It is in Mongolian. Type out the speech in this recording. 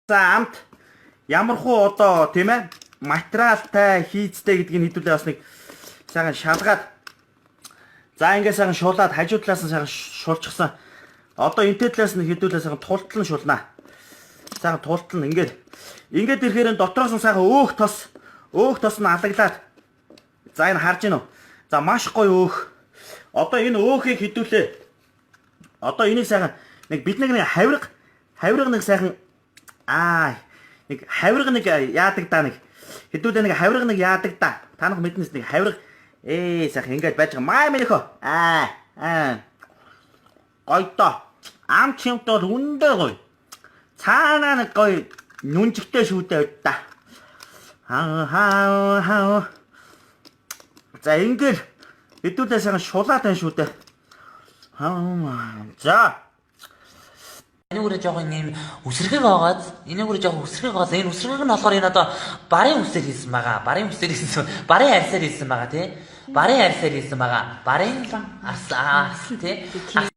За амт ямар хуу одоо тийм ээ материалтай хийцтэй гэдгийг хэдүүлээ бас нэг сайхан шалгаад за ингээ сайхан шуулаад хажуу талаас нь сайхан шулчихсан. Одоо энтэй талаас нь хэдүүлээ сайхан тултлан шулнаа. Сайхан тултлан ингээд ирэхээр дотроос нь сайхан өөх тос нь алаглаад за энэ харж гинөө. За маш гоё өөх. Одоо энэ өөхийг хэдүүлээ. Одоо энийг сайхан нэг бид нэг хавирга нэг сайхан нэг хавирга нэг яадаг да нэг хэдүүлээ нэг хавирга нэг яадаг да. Та нар мэднэс нэг хавирга сайхан ингэж байж байгаа. Маа минийхөө гойдоо ам чимт бол үндэ гоё. Цаанаа нэг гоё нүнжигтэй шүүдээ да. За ингээл хэдүүлээ сайхан шулаад байна шүү дээ. За энэ үрэ жоохон юм үсрэг байгаад энэ үсрэг нь болохоор энэ одоо барын үсээр хийсэн байгаа. Барын арьсаар хийсэн байгаа тий. Барын арьсаар хийсэн байгаа. Барын арс тий.